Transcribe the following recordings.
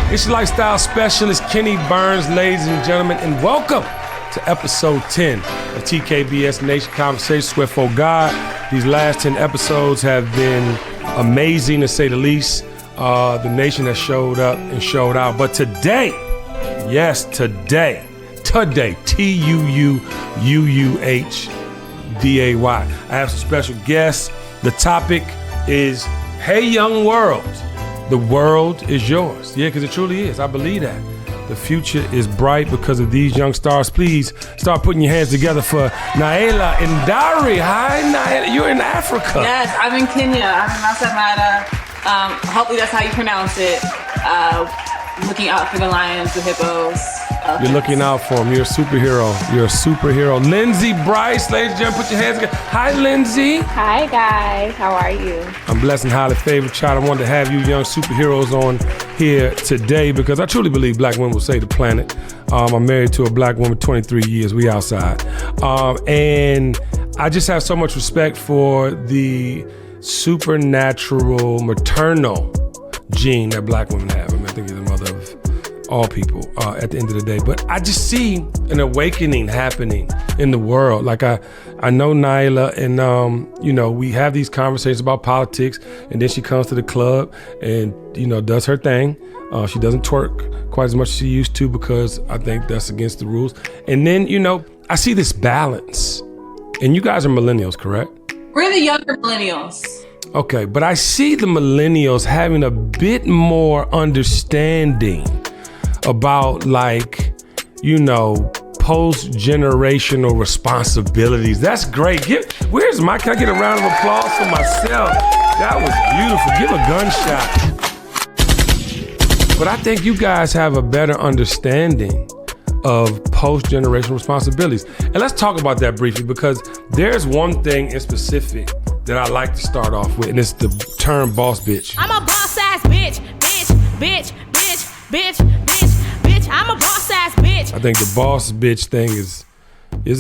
It's your lifestyle specialist, Kenny Burns, ladies and gentlemen, and welcome to episode 10 of TKBS Nation Conversations. Swear for God, these last 10 episodes have been amazing, to say the least. The nation has showed up and showed out. But today, yes, today, T-U-U-U-U-H-D-A-Y. I have some special guests. The topic is, hey, young world, the world is yours. Yeah, because it truly is. I believe that. The future is bright because of these young stars. Please start putting your hands together for Naila and Dari. Hi, Naila. You're in Africa. Yes, I'm in Kenya. I'm in Maasai. Hopefully that's how you pronounce it. Looking out for the lions, the hippos. You're looking out for them. You're a superhero. You're a superhero. Lindsay Bryce, ladies and gentlemen, put your hands together. Hi, Lindsay. Hi, guys. How are you? I'm blessed and highly favored, child. I wanted to have you young superheroes on here today because I truly believe black women will save the planet. I'm married to a black woman, 23 years. We outside. And I just have so much respect for the supernatural maternal gene that black women have. I think you're the mother of all people at the end of the day. But I just see an awakening happening in the world. Like I know Naila, and we have these conversations about politics, and then she comes to the club and does her thing. She doesn't twerk quite as much as she used to because I think that's against the rules. And then I see this balance. And you guys are millennials, correct? We're the younger millennials. Okay, but I see the millennials having a bit more understanding about post-generational responsibilities. That's great. Can I get a round of applause for myself? That was beautiful. Give a gunshot. But I think you guys have a better understanding of post-generational responsibilities. And let's talk about that briefly, because there's one thing in specific that I like to start off with, and it's the term boss bitch. I'm a boss ass bitch. I'm a boss ass bitch. I think the boss bitch thing is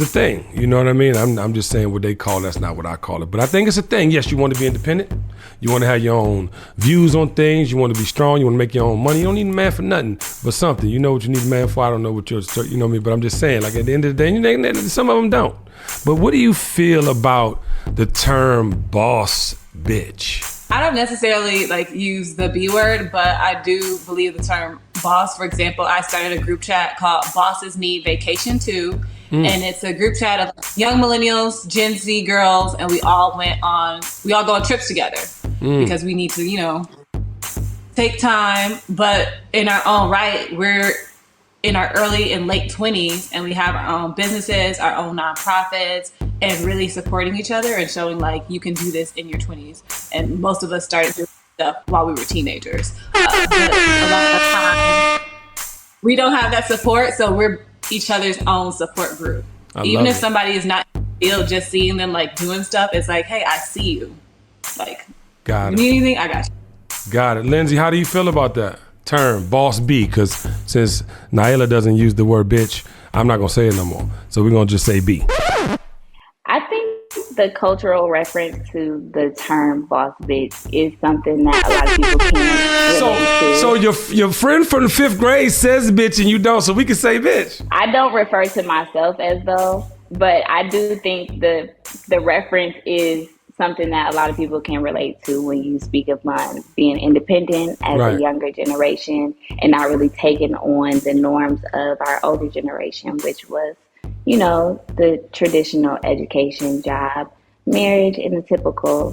a thing. You know what I mean? I'm just saying what they call it. That's not what I call it. But I think it's a thing. Yes, you want to be independent. You want to have your own views on things. You want to be strong. You want to make your own money. You don't need a man for nothing but something. You know what you need a man for. I don't know what you know me, but I'm just saying, like, at the end of the day, some of them don't. But what do you feel about the term boss bitch? I don't necessarily use the B word, but I do believe the term boss. For example, I started a group chat called Bosses Need Vacation Too. And it's a group chat of young millennials, Gen Z girls, and we all go on trips together because we need to, take time. But in our own right, we're in our early and late 20s, and we have our own businesses, our own nonprofits, and really supporting each other and showing you can do this in your 20s. And most of us started doing stuff while we were teenagers. But a lot of the time, we don't have that support, so we're each other's own support group. Even if somebody is not in the field, just seeing them doing stuff, it's like, hey, I see you. Got it. You need anything? I got you. Got it. Lindsay, how do you feel about that term, boss B? Because since Naila doesn't use the word bitch, I'm not going to say it no more. So we're going to just say B. I think the cultural reference to the term boss bitch is something that a lot of people can't relate to. So your friend from the 5th grade says bitch and you don't, so we can say bitch. I don't refer to myself as though, but I do think the reference is something that a lot of people can relate to when you speak of being independent as a younger generation and not really taking on the norms of our older generation, which was, the traditional education, job, marriage, and the typical,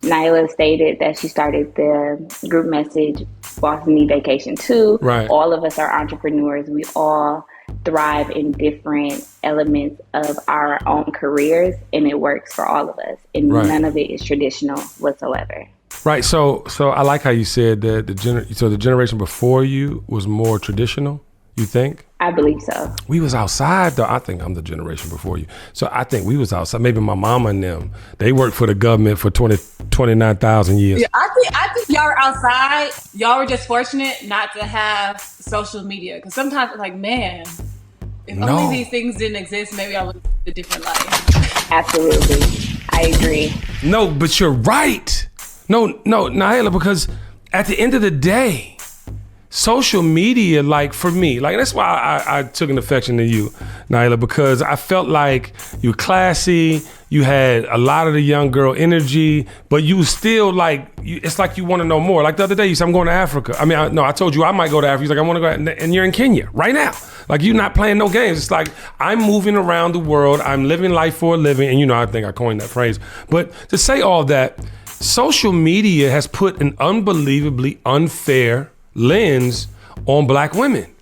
Naila stated that she started the group message, Bosses Need Vacation Too. Right. All of us are entrepreneurs. We all thrive in different elements of our own careers, and it works for all of us. And none of it is traditional whatsoever. Right. So I like how you said that the generation before you was more traditional. You think? I believe so. We was outside, though. I think I'm the generation before you. So I think we was outside. Maybe my mama and them, they worked for the government for 29,000 years. Yeah, I think y'all were outside. Y'all were just fortunate not to have social media. Because sometimes it's man, if only these things didn't exist, maybe I would live a different life. Absolutely. I agree. No, but you're right. No, Naila, because at the end of the day, social media, like for me, like that's why I took an affection to you, Nyla, because I felt like you were classy, you had a lot of the young girl energy, but you still like, it's like you want to know more. Like the other day, you said, I'm going to Africa. I mean, I told you I might go to Africa. He's like, I want to go, and you're in Kenya right now. Like you're not playing no games. It's like, I'm moving around the world. I'm living life for a living. And you know, I think I coined that phrase. But to say all that, social media has put an unbelievably unfair lens on black women.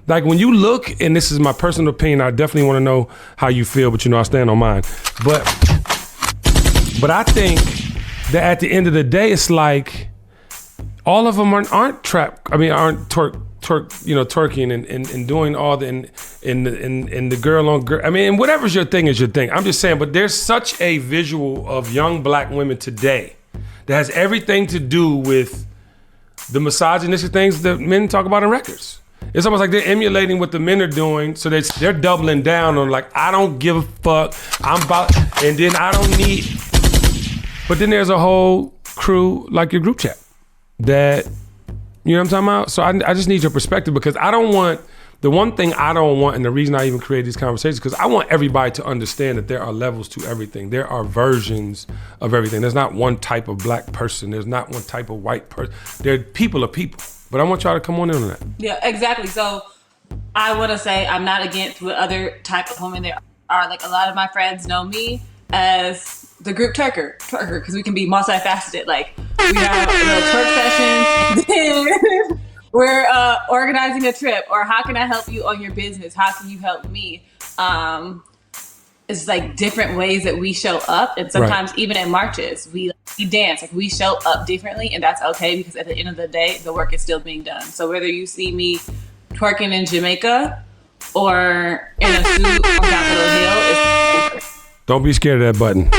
Like when you look, and this is my personal opinion, I definitely want to know how you feel, but you know I stand on mine. But I think that at the end of the day, it's like all of them aren't twerking and doing all the and the girl on girl. I mean, whatever's your thing is your thing. I'm just saying, but there's such a visual of young black women today that has everything to do with the misogynistic things that men talk about in records. It's almost like they're emulating what the men are doing, so they're doubling down on like, I don't give a fuck, I'm about, and then I don't need. But then there's a whole crew like your group chat that, you know what I'm talking about? So I just need your perspective, because the one thing I don't want, and the reason I even create these conversations, because I want everybody to understand that there are levels to everything. There are versions of everything. There's not one type of black person. There's not one type of white person. People are people. But I want y'all to come on in on that. Yeah, exactly. So I want to say I'm not against what other type of women there are. Like a lot of my friends know me as the group twerker, because we can be multifaceted. Like we have little twerk sessions, and then we're organizing a trip, or how can I help you on your business? How can you help me? It's like different ways that we show up, and sometimes even in marches, we dance. Like we show up differently, and that's okay, because at the end of the day, the work is still being done. So whether you see me twerking in Jamaica or in a suit on Capitol Hill, don't be scared of that button.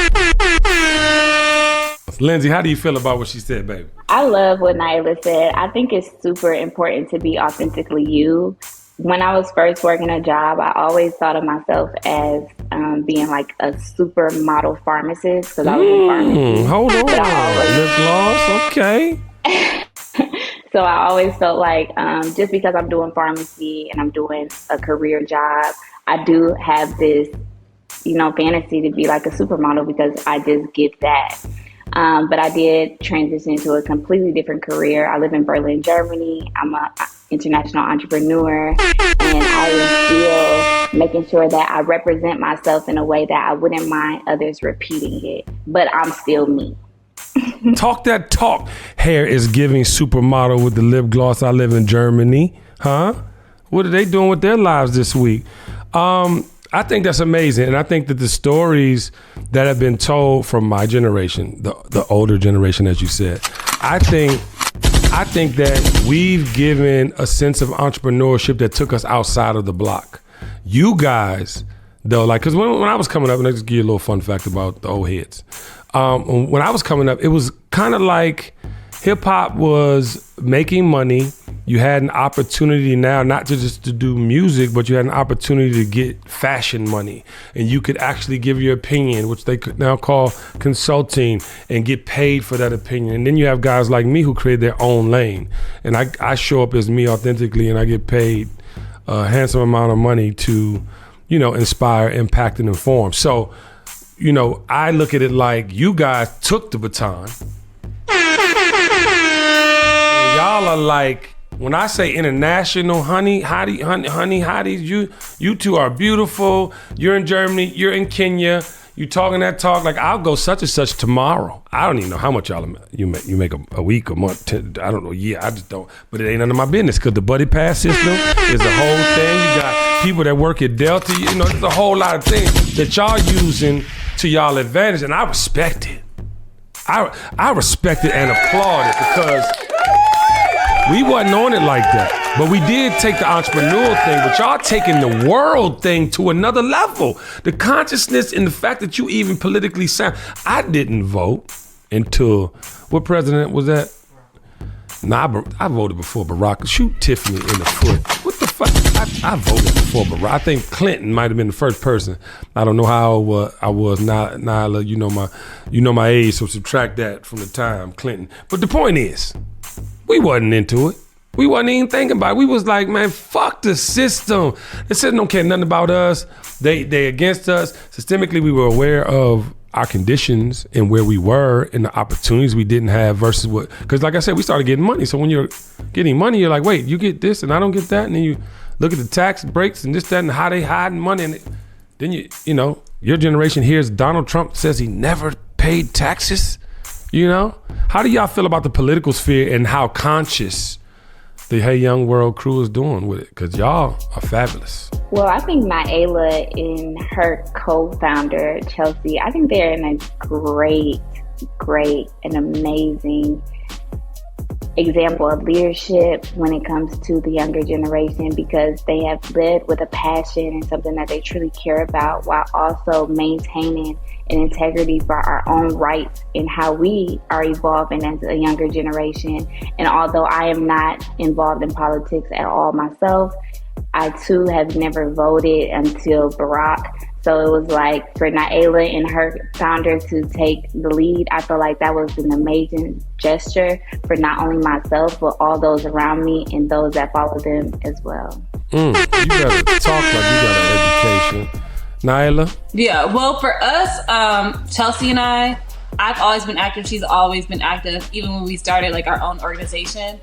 Lindsay, how do you feel about what she said, baby? I love what Nyla said. I think it's super important to be authentically you. When I was first working a job, I always thought of myself as being like a supermodel pharmacist, because I was in pharmacy. Hold on, lip gloss, okay. So I always felt like just because I'm doing pharmacy and I'm doing a career job, I do have this, fantasy to be like a supermodel, because I just get that. But I did transition to a completely different career. I live in Berlin, Germany. I'm an international entrepreneur, and I am still making sure that I represent myself in a way that I wouldn't mind others repeating it, but I'm still me. Talk that talk. Hair is giving supermodel with the lip gloss. I live in Germany. Huh? What are they doing with their lives this week? I think that's amazing. And I think that the stories that have been told from my generation, the older generation, as you said, I think that we've given a sense of entrepreneurship that took us outside of the block. You guys, though, like, because when I was coming up, and I'll just give you a little fun fact about the old heads. When I was coming up, it was kind of like hip hop was making money. You had an opportunity now not to just to do music, but you had an opportunity to get fashion money, and you could actually give your opinion, which they could now call consulting, and get paid for that opinion. And then you have guys like me who create their own lane, and I show up as me authentically, and I get paid a handsome amount of money to, inspire, impact, and inform. So, I look at it like you guys took the baton, and y'all are like, when I say international, honey, you two are beautiful. You're in Germany, you're in Kenya, you talking that talk. Like, I'll go such and such tomorrow. I don't even know how much you make a week, a month, I don't know, I just don't. But it ain't none of my business, because the buddy pass system is a whole thing. You got people that work at Delta, there's a whole lot of things that y'all using to y'all advantage, and I respect it. I respect it and applaud it, because we wasn't on it like that. But we did take the entrepreneurial thing, but y'all taking the world thing to another level. The consciousness and the fact that you even politically sound. I didn't vote until, what president was that? Nah, I voted before Barack. Shoot Tiffany in the foot. What the fuck? I voted before Barack. I think Clinton might have been the first person. I don't know how I was. Nyla, you know my age, so subtract that from the time, Clinton. But the point is, we wasn't into it. We wasn't even thinking about it. We was like, man, fuck the system. The system don't care nothing about us. They against us. Systemically, we were aware of our conditions and where we were and the opportunities we didn't have versus what, because like I said, we started getting money. So when you're getting money, you're like, wait, you get this and I don't get that. And then you look at the tax breaks and this, that, and how they hiding money. And then you know, your generation hears Donald Trump says he never paid taxes. You know, how do y'all feel about the political sphere and how conscious the Hey Young World crew is doing with it? Because y'all are fabulous. Well, I think Nyla and her co-founder, Chelsea, I think they're in a great and amazing example of leadership when it comes to the younger generation, because they have led with a passion and something that they truly care about, while also maintaining an integrity for our own rights and how we are evolving as a younger generation. And although I am not involved in politics at all myself, I too have never voted until Barack. So it was like for Nyla and her founder to take the lead, I feel like that was an amazing gesture for not only myself, but all those around me and those that follow them as well. You gotta talk like you got an education. Nyla? Yeah, well, for us, Chelsea and I've always been active. She's always been active. Even when we started like our own organization,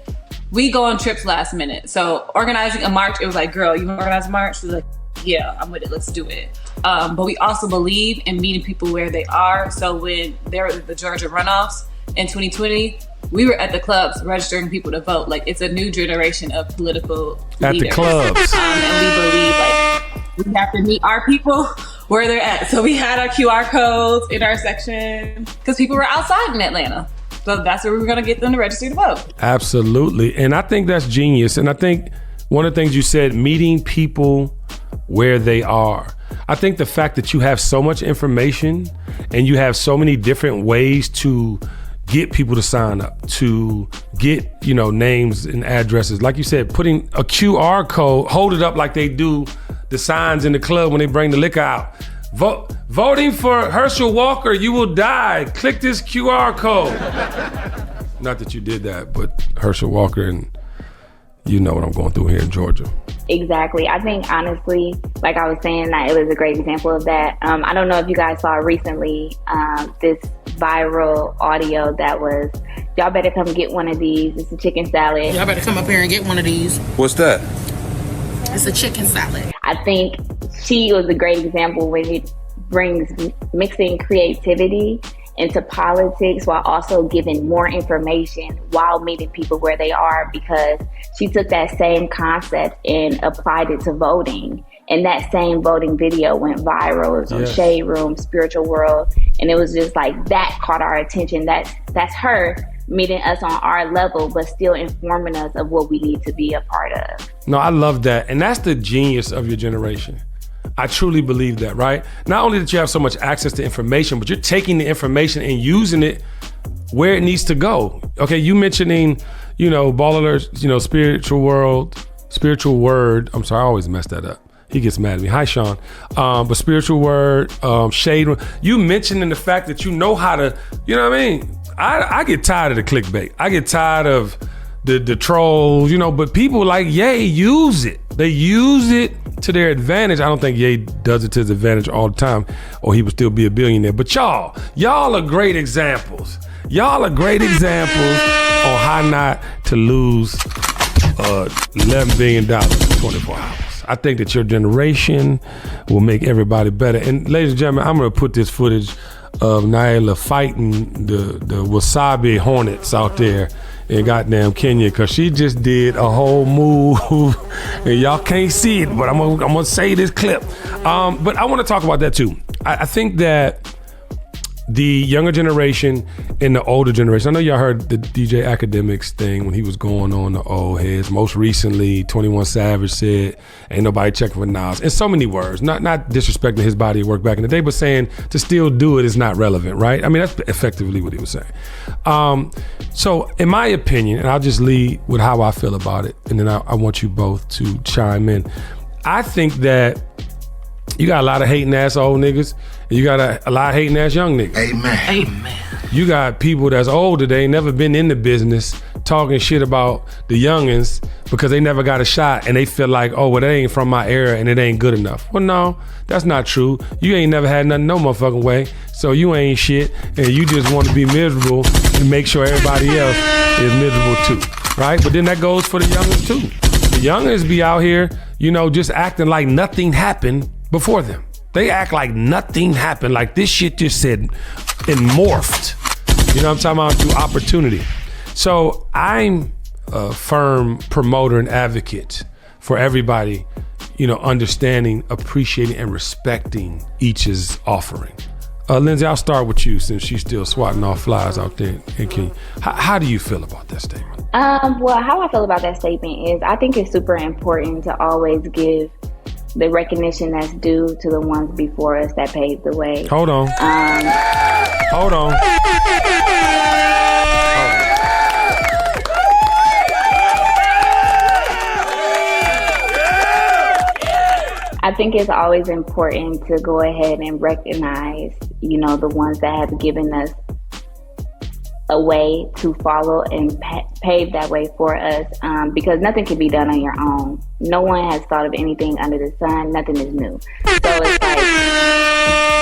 we go on trips last minute. So organizing a march, it was like, girl, you want to organize a march? She was like, yeah, I'm with it. Let's do it. But we also believe in meeting people where they are. So when there were the Georgia runoffs in 2020, we were at the clubs registering people to vote. Like, it's a new generation of political at leaders. The clubs. And we believe like we have to meet our people where they're at. So we had our QR codes in our section because people were outside in Atlanta. So that's where we were going to get them to register to vote. Absolutely. And I think that's genius. And I think one of the things you said, meeting people where they are. I think the fact that you have so much information and you have so many different ways to get people to sign up, to get, you know, names and addresses. Like you said, putting a QR code, hold it up like they do the signs in the club when they bring the liquor out. Voting for Herschel Walker, you will die. Click this QR code. Not that you did that, but Herschel Walker, and you know what I'm going through here in Georgia. Exactly. I think honestly, like I was saying, that it was a great example of that. I don't know if you guys saw recently this viral audio that was, y'all better come get one of these. It's a chicken salad. Y'all better come up here and get one of these. What's that? It's a chicken salad. I think she was a great example when it brings mixing creativity into politics while also giving more information while meeting people where they are, because she took that same concept and applied it to voting. And that same voting video went viral. It was on Shade Room, Spiritual World. And it was just like, that caught our attention. That's her meeting us on our level, but still informing us of what we need to be a part of. No, I love that. And that's the genius of your generation. I truly believe that, right? Not only that you have so much access to information, but you're taking the information and using it where it needs to go. Okay, you mentioning, you know, Ball Alerts, you know, spiritual word. I'm sorry, I always mess that up. He gets mad at me. Hi, Sean. But spiritual word, shade. You mentioning the fact that you know how to, you know what I mean? I get tired of the clickbait. I get tired of the trolls, you know, but people like Ye use it. They use it to their advantage. I don't think Ye does it to his advantage all the time, or he would still be a billionaire. But y'all are great examples. Y'all are great examples on how not to lose $11 billion in 24 hours. I think that your generation will make everybody better. And ladies and gentlemen, I'm gonna put this footage of Nyla fighting the wasabi hornets out there in goddamn Kenya, because she just did a whole move and y'all can't see it, but I'm gonna say this clip. But I want to talk about that too. I think that the younger generation and the older generation, I know y'all heard the DJ Academics thing when he was going on the old heads. Most recently, 21 Savage said, ain't nobody checking for Nas. In so many words, not disrespecting his body of work back in the day, but saying to still do it is not relevant, right? I mean, that's effectively what he was saying. So in my opinion, and I'll just lead with how I feel about it, and then I want you both to chime in. I think that you got a lot of hating ass old niggas, and you got a lot of hating ass young niggas. Amen. Amen. You got people that's older, they ain't never been in the business, talking shit about the youngins because they never got a shot and they feel like, oh, well, that ain't from my era and it ain't good enough. Well, no, that's not true. You ain't never had nothing no motherfucking way, so you ain't shit, and you just want to be miserable and make sure everybody else is miserable too, right? But then that goes for the youngins too. The youngins be out here, just acting like nothing happened before them. They act like nothing happened, like this shit just said and morphed. You know what I'm talking about? Through opportunity. So I'm a firm promoter and advocate for everybody, understanding, appreciating, and respecting each's offering. Lindsay, I'll start with you since she's still swatting off flies out there in Kenya. How do you feel about that statement? Well, how I feel about that statement is I think it's super important to always give the recognition that's due to the ones before us that paved the way. Hold on. I think it's always important to go ahead and recognize, the ones that have given us a way to follow and pave that way for us, because nothing can be done on your own. No one has thought of anything under the sun. Nothing is new. So it's like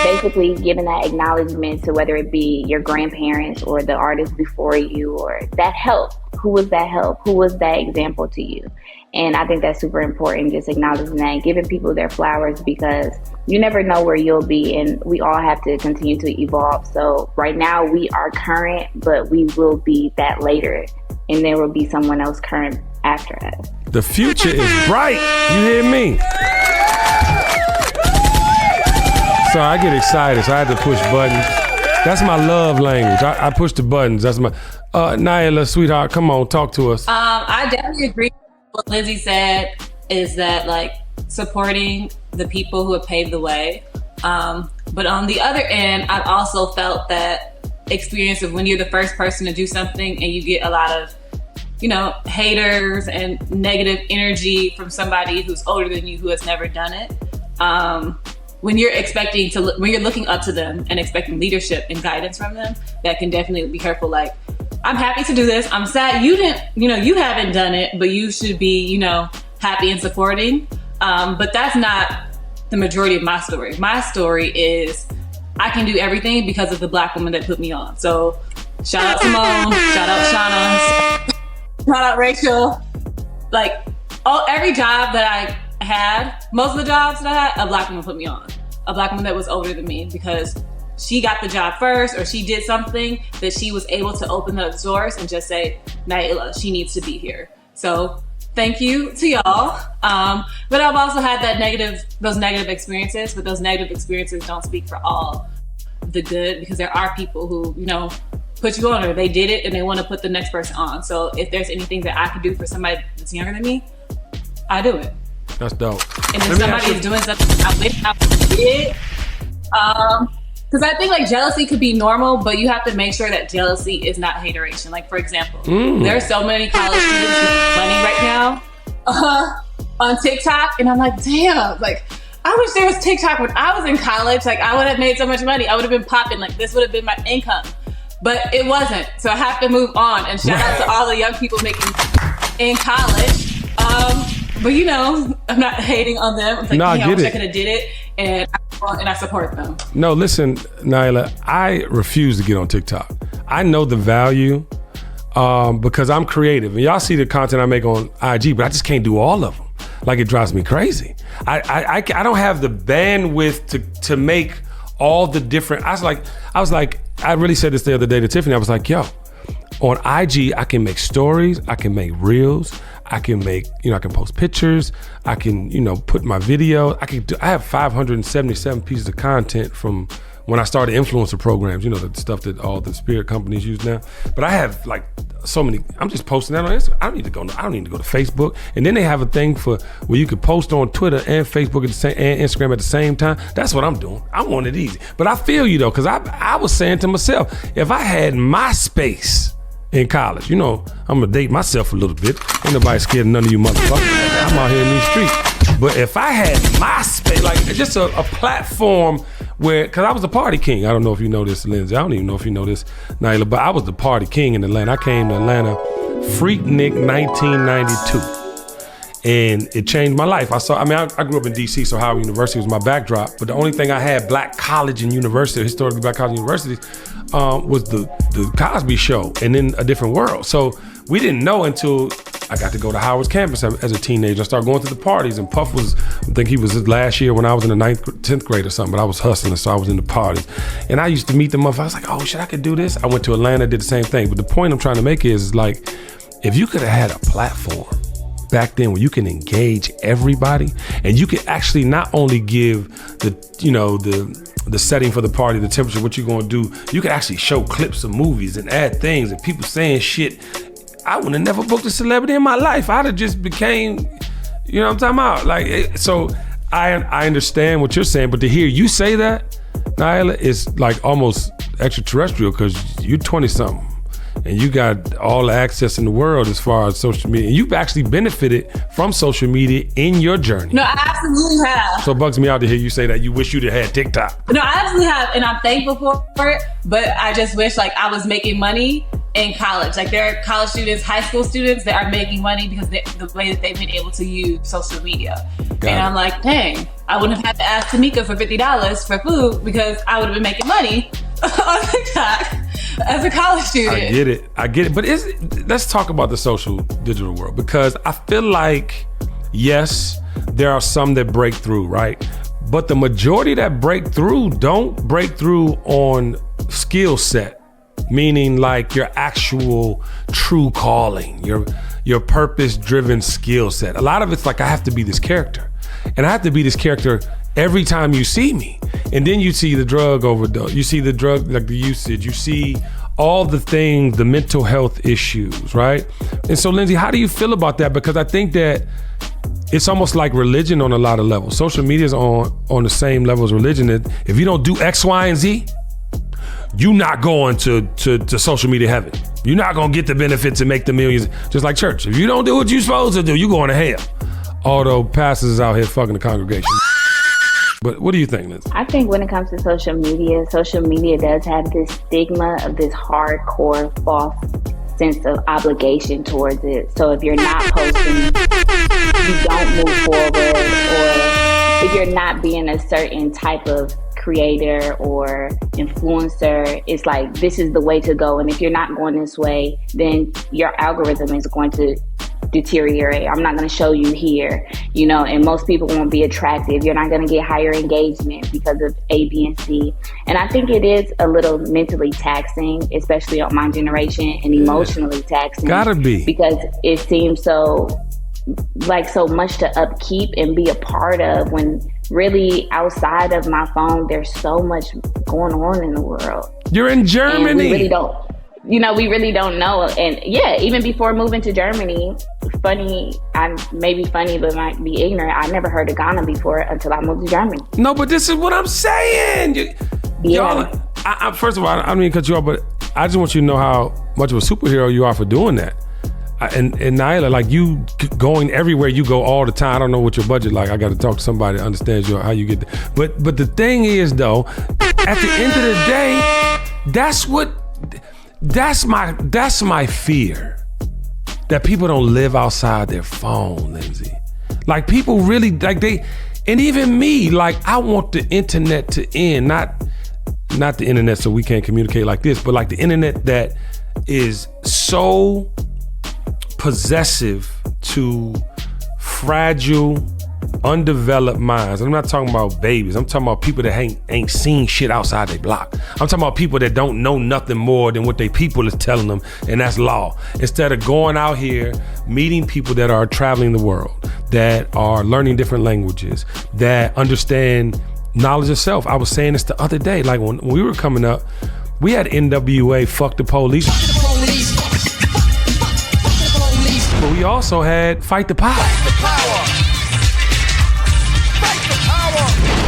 basically giving that acknowledgement to whether it be your grandparents or the artists before you, or that help. Who was that help? Who was that example to you? And I think that's super important, just acknowledging that and giving people their flowers, because you never know where you'll be, and we all have to continue to evolve. So right now we are current, but we will be that later, and there will be someone else current after us. The future is bright. You hear me? So I get excited, so I had to push buttons. That's my love language. I push the buttons. That's my... Nyla, sweetheart, come on, talk to us. I definitely agree. What Lindsay said is that supporting the people who have paved the way. But on the other end, I've also felt that experience of when you're the first person to do something and you get a lot of, haters and negative energy from somebody who's older than you who has never done it. When you're when you're looking up to them and expecting leadership and guidance from them, that can definitely be hurtful. Like, I'm happy to do this. I'm sad you didn't, you haven't done it, but you should be, happy and supporting. But that's not the majority of my story. My story is I can do everything because of the Black woman that put me on. So shout out Simone, shout out Shauna, shout out Rachel. Every job that I had, most of the jobs that I had, a Black woman put me on. A Black woman that was older than me, because she got the job first, or she did something that she was able to open those doors and just say, Naila, she needs to be here. So thank you to y'all. But I've also had those negative experiences, but those negative experiences don't speak for all the good, because there are people who, put you on, or they did it and they want to put the next person on. So if there's anything that I could do for somebody that's younger than me, I do it. That's dope. And if somebody is doing something I wish I did, because I think jealousy could be normal, but you have to make sure that jealousy is not hateration. For example, there are so many college students with money right now on TikTok, and I'm like, damn, I wish there was TikTok when I was in college. I would have made so much money. I would have been popping. This would have been my income, but it wasn't. So I have to move on. And shout out to all the young people making in college. But I'm not hating on them. I'm I wish I could have did it, and I support them. No, listen, Nyla, I refuse to get on TikTok. I know the value because I'm creative, and y'all see the content I make on IG, but I just can't do all of them. It drives me crazy. I don't have the bandwidth to make all the different. I was like, I really said this the other day to Tiffany. I was like, yo, on IG, I can make stories, I can make reels, I can make, I can post pictures, I can, put my video, I have 577 pieces of content from when I started influencer programs, the stuff that all the spirit companies use now. But I have so many, I'm just posting that on Instagram. I don't need to go to Facebook. And then they have a thing where you could post on Twitter and Facebook and Instagram at the same time. That's what I'm doing. I want it easy. But I feel you though, because I was saying to myself, if I had my space in college, I'm gonna date myself a little bit. Ain't nobody scared of none of you motherfuckers. I'm out here in these streets. But if I had my space, just a platform where, because I was the party king. I don't know if you know this, Lindsay. I don't even know if you know this, Nyla, but I was the party king in Atlanta. I came to Atlanta Freaknik 1992. And it changed my life. I grew up in DC, so Howard University was my backdrop. But the only thing I had, black college and university, historically black college and universities, was the Cosby Show and then A Different World. So we didn't know until I got to go to Howard's campus as a teenager. I started going to the parties, and Puff was, I think he was his last year when I was in the 10th grade or something, but I was hustling, so I was in the parties. And I used to meet them up. I was like, oh shit, I could do this. I went to Atlanta, did the same thing. But the point I'm trying to make is like, if you could have had a platform back then where you can engage everybody, and you could actually not only give the setting for the party, the temperature, what you're gonna do, you could actually show clips of movies and add things and people saying shit. I would have never booked a celebrity in my life. I'd have just became, you know what I'm talking about? So I understand what you're saying, but to hear you say that, Nyla, is like almost extraterrestrial, because you're 20 something. And you got all the access in the world as far as social media. And you've actually benefited from social media in your journey. No, I absolutely have. So it bugs me out to hear you say that you wish you'd have had TikTok. No, I absolutely have, and I'm thankful for it. But I just wish like I was making money in college. Like there are college students, high school students that are making money because the way that they've been able to use social media. I'm like, dang, I wouldn't have had to ask Tamika for $50 for food because I would have been making money on TikTok as a college student. I get it. But let's talk about the social digital world, because I feel like, yes, there are some that break through, right? But the majority that break through don't break through on skill set, meaning like your actual true calling, your purpose-driven skill set. A lot of it's like, I have to be this character, and I have to be this character every time you see me. And then you see the drug overdose, you see the drug, like the usage, you see all the things, the mental health issues, right? And so, Lindsay, how do you feel about that? Because I think that it's almost like religion on a lot of levels. Social media is on the same level as religion. That if you don't do X, Y, and Z, you're not going to social media heaven. You're not going to get the benefits and make the millions. Just like church. If you don't do what you're supposed to do, you're going to hell. Although pastors is out here fucking the congregation. But what do you think, Liz? I think when it comes to social media does have this stigma of this hardcore false sense of obligation towards it. So if you're not posting, you don't move forward, or if you're not being a certain type of creator or influencer, it's like, this is the way to go. And if you're not going this way, then your algorithm is going to deteriorate. I'm not going to show you here, and most people won't be attractive. You're not going to get higher engagement because of A, B, and C. And I think it is a little mentally taxing, especially on my generation, and emotionally taxing. Gotta be. Because it seems so much to upkeep and be a part of, when really outside of my phone, there's so much going on in the world. You're in Germany. And we really don't know. And yeah, even before moving to Germany, I may be funny, but might be ignorant. I never heard of Ghana before until I moved to Germany. No, but this is what I'm saying. Y'all, first of all, I don't mean to cut you off, but I just want you to know how much of a superhero you are for doing that. And Nyla, like, you going everywhere you go all the time. I don't know what your budget like. I got to talk to somebody that understands how you get there. But the thing is, though, at the end of the day, that's my fear. That people don't live outside their phone, Lindsay. Like, people really, and even me, like, I want the internet to end, not the internet so we can't communicate like this, but like the internet that is so possessive to fragile, undeveloped minds. I'm not talking about babies. I'm talking about people that ain't seen shit outside their block. I'm talking about people that don't know nothing more than what they people is telling them, and that's law. Instead of going out here, meeting people that are traveling the world, that are learning different languages, that understand knowledge of self. I was saying this the other day, like when we were coming up, we had NWA, Fuck the Police. But we also had Fight the Power.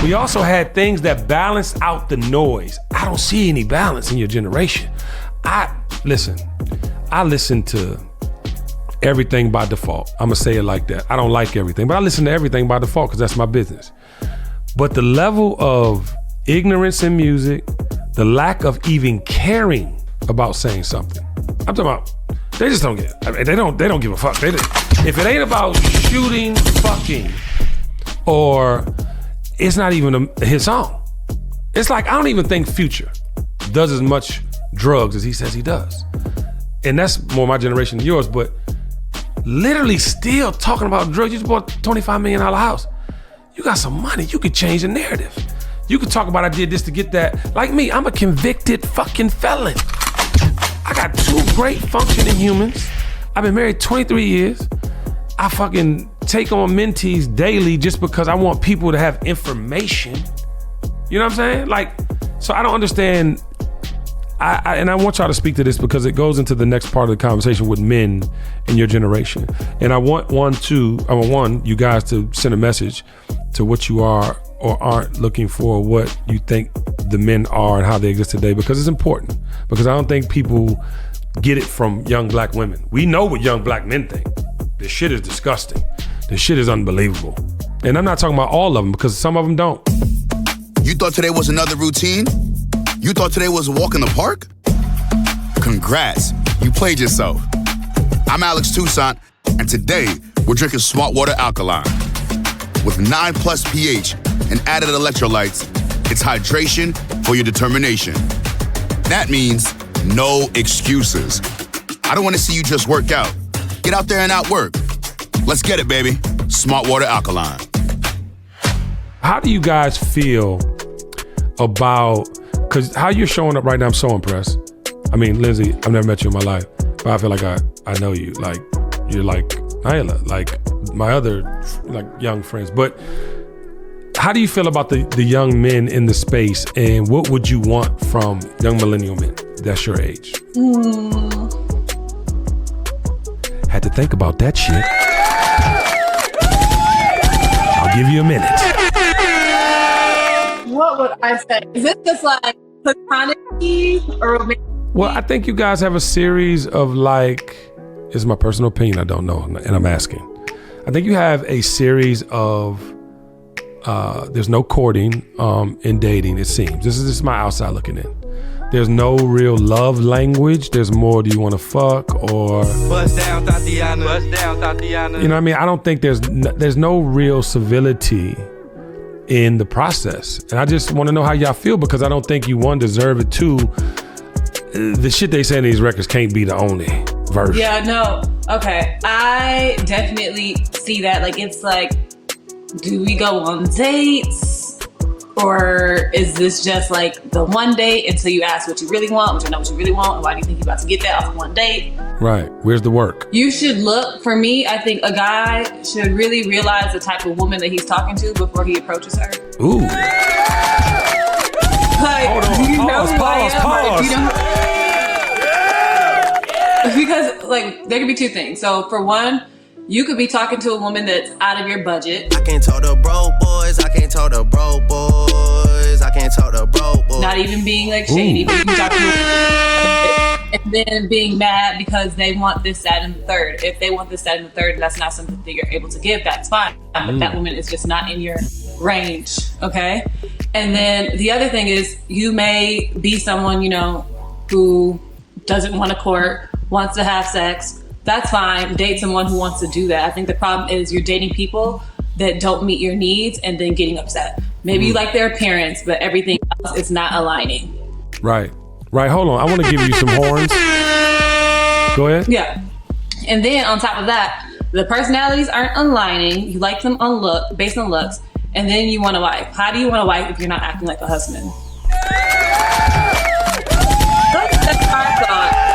We also had things that balance out the noise. I don't see any balance in your generation. I listen to everything by default. I'm gonna say it like that. I don't like everything, but I listen to everything by default because that's my business. But the level of ignorance in music, the lack of even caring about saying something. I'm talking about They just don't get. I mean, they don't give a fuck. If it ain't about shooting, fucking, or it's not even his song. It's like I don't even think Future does as much drugs as he says he does, and that's more my generation than yours. But literally still talking about drugs. You just bought a $25 million house. You got some money. You could change the narrative. You could talk about I did this to get that. Like me, I'm a convicted fucking felon. I got 2 great functioning humans. I've been married 23 years. I fucking take on mentees daily just because I want people to have information. You know what I'm saying? Like, so I don't understand. And I want y'all to speak to this because it goes into the next part of the conversation with men in your generation. And I want you guys to send a message to what you are or aren't looking for, what you think the men are and how they exist today, because it's important. Because I don't think people get it from young black women. We know what young black men think. This shit is disgusting. This shit is unbelievable. And I'm not talking about all of them because some of them don't. You thought today was another routine? You thought today was a walk in the park? Congrats, you played yourself. I'm Alex Toussaint, and today we're drinking Smart Water Alkaline. With 9+ pH and added electrolytes, it's hydration for your determination. That means no excuses. I don't want to see you just work out. Get out there and outwork. Let's get it, baby. Smart Water Alkaline. How do you guys feel about, because how you're showing up right now, I'm so impressed. I mean, Lindsay, I've never met you in my life, but I feel like I know you. Like, you're like Nyla, like my other like young friends. But how do you feel about the young men in the space, and what would you want from young millennial men that's your age? Had to think about that shit. I'll give you a minute. What would I say? Is it just like platonic or romantic? Well, I think you guys have a series of like, this is my personal opinion, I don't know, and I'm asking. I think you have a series of, there's no courting in dating, it seems. This is my outside looking in. There's no real love language. There's more, do you want to fuck or... Bust down, Tatiana. Bust down, Tatiana. You know what I mean? I don't think there's no real civility in the process. And I just want to know how y'all feel, because I don't think you, one, deserve it. Two, the shit they say in these records can't be the only version. Yeah, no. Okay. I definitely see that. Like, it's like, do we go on dates? Or is this just like the one date until you ask what you really want, which I know what you really want, and why do you think you're about to get that off of one date? Right. Where's the work? You should look, for me, I think a guy should really realize the type of woman that he's talking to before he approaches her. Ooh. Like, hold on. Do you know who I am? Pause. Because, like, there could be two things. So, for one, you could be talking to a woman that's out of your budget. I can't talk to broke boys. I can't talk to broke boys. I can't talk to broke boys. Not even being like shady, but you can talk to and then being mad because they want this, that, and the third. If they want this, that, and the third, and that's not something that you're able to give, that's fine. But that woman is just not in your range, okay? And then the other thing is, you may be someone, you know, who doesn't want to court, wants to have sex. That's fine. Date someone who wants to do that. I think the problem is you're dating people that don't meet your needs and then getting upset. Maybe you like their appearance, but everything else is not aligning. Right. Right. Hold on. I want to give you some horns. Go ahead. Yeah. And then on top of that, the personalities aren't aligning. You like them on based on looks. And then you want a wife. How do you want a wife if you're not acting like a husband? That's my thought.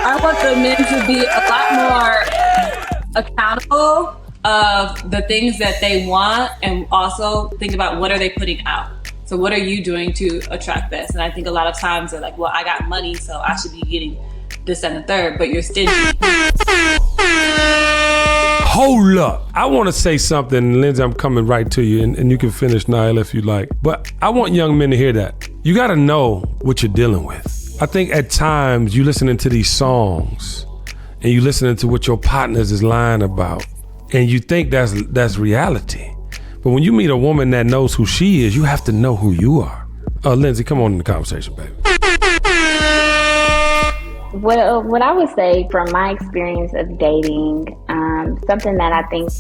I want the men to be a lot more accountable of the things that they want, and also think about what are they putting out. So what are you doing to attract this? And I think a lot of times they're like, well, I got money, so I should be getting this and the third, but you're stingy. Hold up. I want to say something, Lindsay, I'm coming right to you, and you can finish, Nyla, if you like. But I want young men to hear that. You got to know what you're dealing with. I think at times you listening to these songs and you listening to what your partners is lying about, and you think that's reality. But when you meet a woman that knows who she is, you have to know who you are. Lindsay, come on in the conversation, baby. Well, what I would say from my experience of dating, something that I think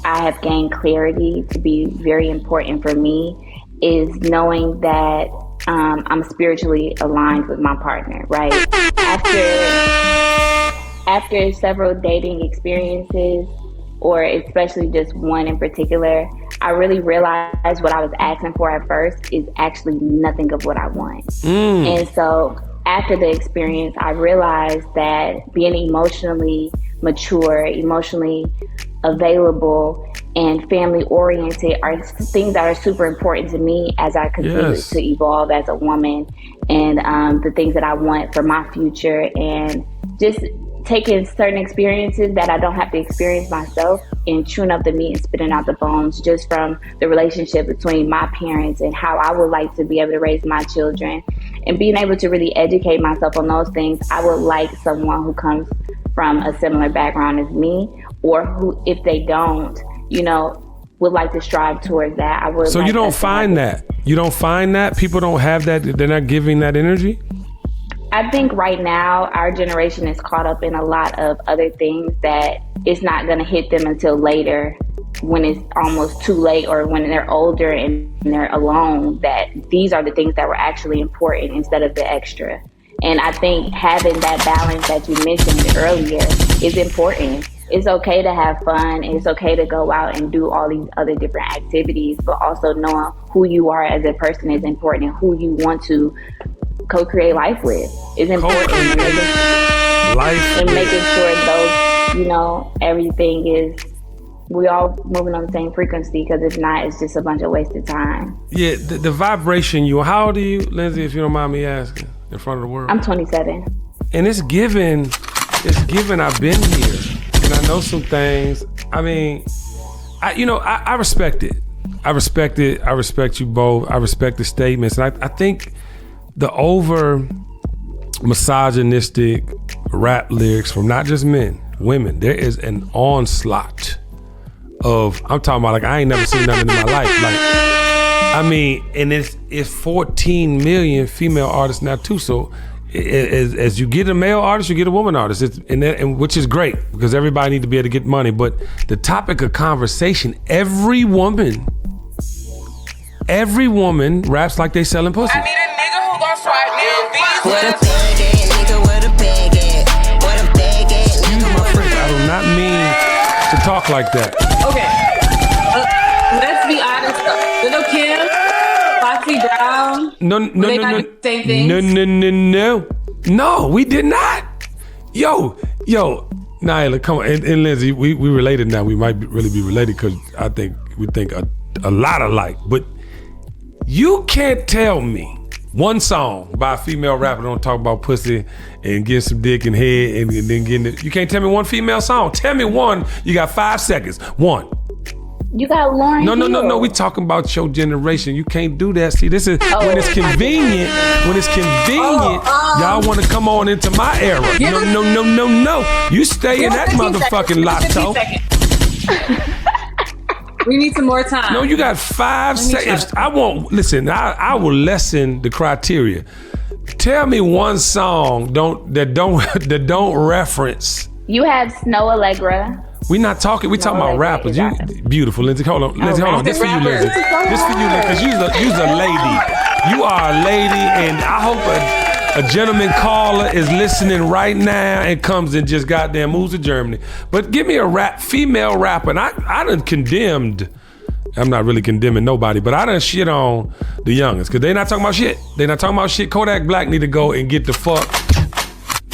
I have gained clarity to be very important for me is knowing that I'm spiritually aligned with my partner, right? After several dating experiences, or especially just one in particular, I really realized what I was asking for at first is actually nothing of what I want. And so after the experience, I realized that being emotionally mature, emotionally available, and family oriented are things that are super important to me as I continue to evolve as a woman, and the things that I want for my future, and just taking certain experiences that I don't have to experience myself and chewing up the meat and spitting out the bones just from the relationship between my parents and how I would like to be able to raise my children, and being able to really educate myself on those things. I would like someone who comes from a similar background as me, or who, if they don't, would like to strive towards that. I would. So you don't find that? You don't find that? People don't have that? They're not giving that energy? I think right now our generation is caught up in a lot of other things that it's not going to hit them until later, when it's almost too late, or when they're older and they're alone, that these are the things that were actually important instead of the extra. And I think having that balance that you mentioned earlier is important. It's okay to have fun, and it's okay to go out and do all these other different activities, but also knowing who you are as a person is important, and who you want to co-create life with is important. And making sure those, everything is, we all moving on the same frequency, because if not, it's just a bunch of wasted time. Yeah, the vibration how old are you, Lindsay, if you don't mind me asking, in front of the world? I'm 27. And it's given I've been here, and I know some things. I mean, I respect it. I respect it. I respect you both. I respect the statements. And I think the over misogynistic rap lyrics from not just men, women, there is an onslaught of, I'm talking about, like, I ain't never seen nothing in my life. Like, I mean, and it's 14 million female artists now too. So as you get a male artist, you get a woman artist. And which is great, because everybody needs to be able to get money. But the topic of conversation, every woman raps like they selling pussy. I need a nigga who gon' swipe me. What a bag at, nigga, what a bag at. What a bag at, nigga, what a bag at. I do not mean to talk like that. Okay. Let's be honest though. Little Kim, Foxy Brown. No. Same things. No, we did not. Yo, Nyla, come on. And Lindsay, we related now. We might really be related, because I think we think a lot alike. But you can't tell me one song by a female rapper don't talk about pussy and getting some dick and head and then getting it. You can't tell me one female song. Tell me one. You got 5 seconds. One. You got Lauryn Hill. No. We talking about your generation. You can't do that. See, this is when it's convenient. When it's convenient, y'all want to come on into my era. No. You stay in that motherfucking lotto. We need some more time. No, you got 5 seconds. I will lessen the criteria. Tell me one song that don't reference. You have Snow Allegra. We talking about rappers. You beautiful, Lindsay. Hold on. This for you, Lindsay. This for you, because you's a lady. You are a lady, and I hope a gentleman caller is listening right now and comes and just goddamn moves to Germany. But give me a female rapper. And I done condemned. I'm not really condemning nobody, but I done shit on the youngest, because they not talking about shit. They not talking about shit. Kodak Black need to go and get the fuck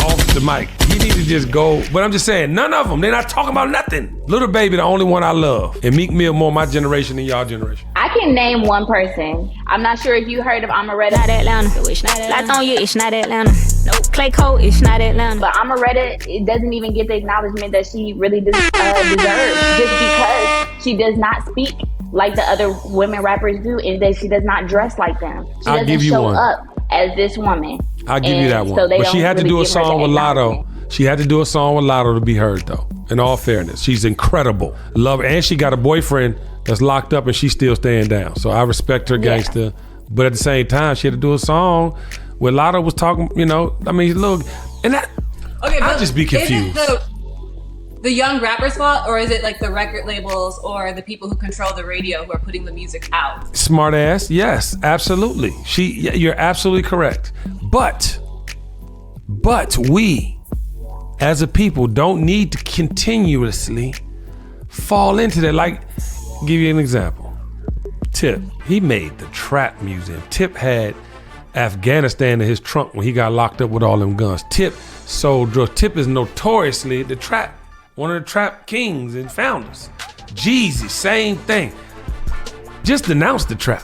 off the mic. He need to just go. But I'm just saying, none of them. They're not talking about nothing. Little Baby, the only one I love. And Meek Mill, more my generation than y'all generation. I can name one person. I'm not sure if you heard of Amaretta. Not Atlanta. It's not Atlanta. Latonya, it's not Atlanta. Nope. Clay Cole, it's not Atlanta. But Amaretta, it doesn't even get the acknowledgement that she really deserves, just because she does not speak like the other women rappers do, and that she does not dress like them. She doesn't show up as this woman. I'll give you that one. So but she had to do a song with Lotto. She had to do a song with Lotto to be heard, though. In all fairness, she's incredible. Love her. And she got a boyfriend that's locked up, and she's still staying down. So I respect her, gangster. But at the same time, she had to do a song where Lotto was talking, I mean, look, and Okay, but I'd just be confused. Is it the young rappers' fault, or is it like the record labels or the people who control the radio who are putting the music out? Smart ass, yes, absolutely. You're absolutely correct. But we, as a people, don't need to continuously fall into that. Like, I'll give you an example. Tip, he made the trap music. Tip had Afghanistan in his trunk when he got locked up with all them guns. Tip sold drugs. Tip is notoriously one of the trap kings and founders. Jeezy, same thing. Just denounce the trap.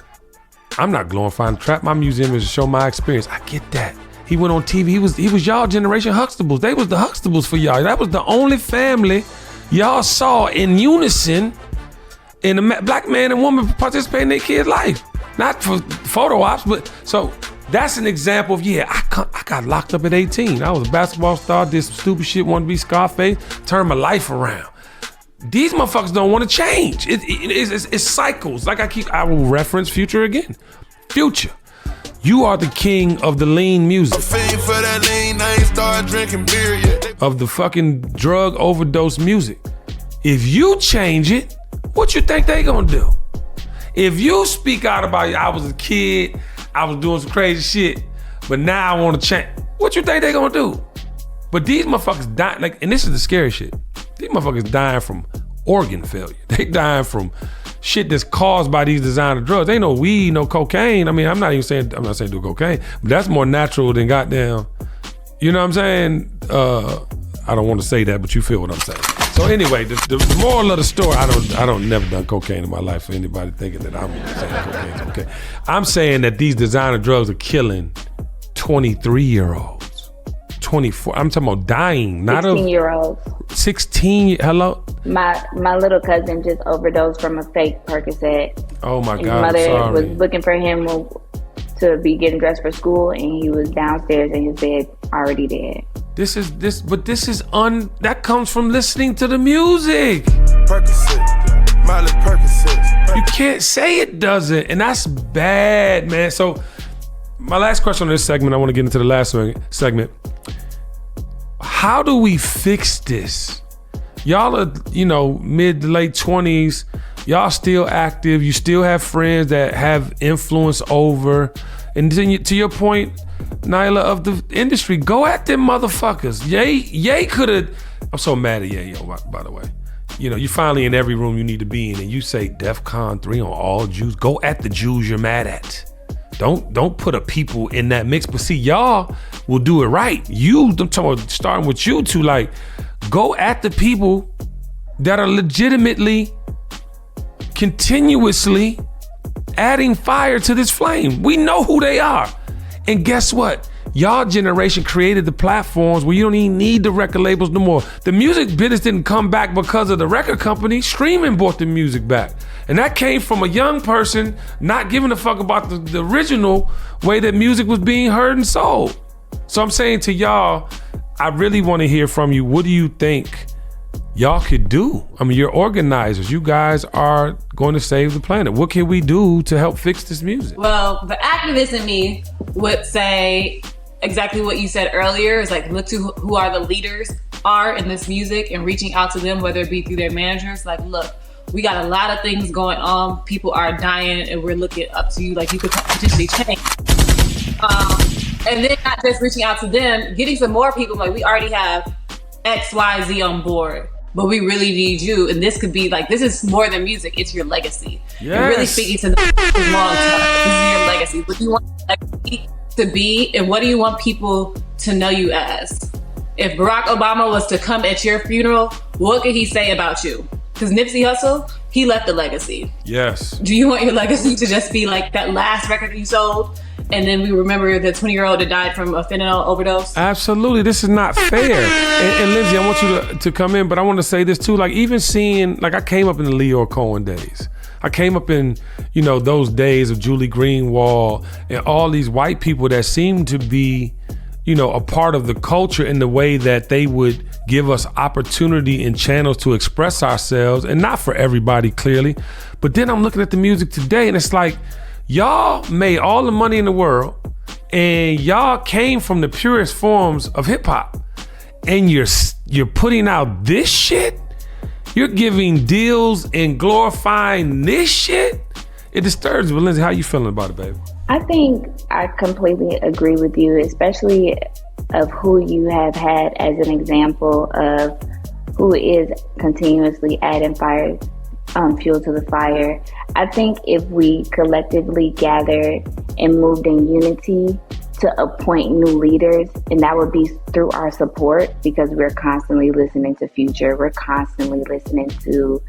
I'm not glorifying the trap. My museum is to show my experience. I get that. He went on TV. He was y'all generation Huxtables. They was the Huxtables for y'all. That was the only family y'all saw in unison in a black man and woman participating in their kid's life. Not for photo ops, but so that's an example of, I got locked up at 18. I was a basketball star, did some stupid shit, wanted to be Scarface, turned my life around. These motherfuckers don't want to change. It's cycles. Like I will reference Future again. Future, you are the king of the lean music. For that lean, I ain't started drinking beer yet. Of the fucking drug overdose music. If you change it, what you think they gonna do? If you speak out about, I was a kid, I was doing some crazy shit, but now I want to change. What you think they gonna do? But these motherfuckers dying, like, and this is the scary shit. These motherfuckers dying from organ failure. They dying from shit that's caused by these designer drugs. Ain't no weed, no cocaine. I mean, I'm not saying do cocaine, but that's more natural than goddamn, you know what I'm saying? I don't want to say that, but you feel what I'm saying. So anyway, the moral of the story, I don't never done cocaine in my life for anybody thinking that I'm saying cocaine's okay. I'm saying that these designer drugs are killing 23-year-olds, 24. I'm talking about dying, not 16-year-olds. 16. Hello. My little cousin just overdosed from a fake Percocet. Oh my His God! mother was looking for him to be getting dressed for school, and he was downstairs in his bed, already dead. That comes from listening to the music. Percocet, Miley Percocet. You can't say it doesn't, and that's bad, man. So my last question on this segment, I want to get into the last segment. How do we fix this? Y'all are, mid to late 20s. Y'all still active. You still have friends that have influence over. And then to your point, Nyla, of the industry, go at them motherfuckers. Ye could have. I'm so mad at Ye, by the way. You're finally in every room you need to be in, and you say DEFCON 3 on all Jews. Go at the Jews you're mad at. Don't put a people in that mix. But see, y'all will do it right. I'm talking about starting with you two. Like, go at the people that are legitimately, continuously adding fire to this flame. We know who they are. And guess what? Y'all generation created the platforms where you don't even need the record labels no more. The music business didn't come back because of the record company. Streaming brought the music back. And that came from a young person not giving a fuck about the original way that music was being heard and sold. So I'm saying to y'all, I really want to hear from you. What do you think y'all could do? I mean, you're organizers. You guys are going to save the planet. What can we do to help fix this music? Well, the activist in me would say exactly what you said earlier, is like, look to who are the leaders are in this music and reaching out to them, whether it be through their managers. Like, look, we got a lot of things going on. People are dying and we're looking up to you. Like, you could potentially change. And then not just reaching out to them, getting some more people. Like, we already have X, Y, Z on board, but we really need you. And this could be like, this is more than music. It's your legacy. Yes. You're really speaking to the long term. This is your legacy. What do you want your legacy to be? And what do you want people to know you as? If Barack Obama was to come at your funeral, what could he say about you? Because Nipsey Hussle, he left a legacy. Yes. Do you want your legacy to just be like that last record that you sold, and then we remember the 20-year-old that died from a fentanyl overdose? Absolutely. This is not fair. And Lindsay, I want you to come in, but I want to say this too. Like, even seeing, like, I came up in the Leo Cohen days. I came up in, those days of Julie Greenwald and all these white people that seemed to be, a part of the culture in the way that they would give us opportunity and channels to express ourselves, and not for everybody, clearly. But then I'm looking at the music today, and it's like, y'all made all the money in the world, and y'all came from the purest forms of hip hop. and you're putting out this shit? You're giving deals and glorifying this shit? It disturbs me. Lindsay, how you feeling about it, baby? I think I completely agree with you, especially of who you have had as an example of who is continuously adding fuel to the fire. I think if we collectively gathered and moved in unity to appoint new leaders, and that would be through our support, because we're constantly listening to Future, we're constantly listening to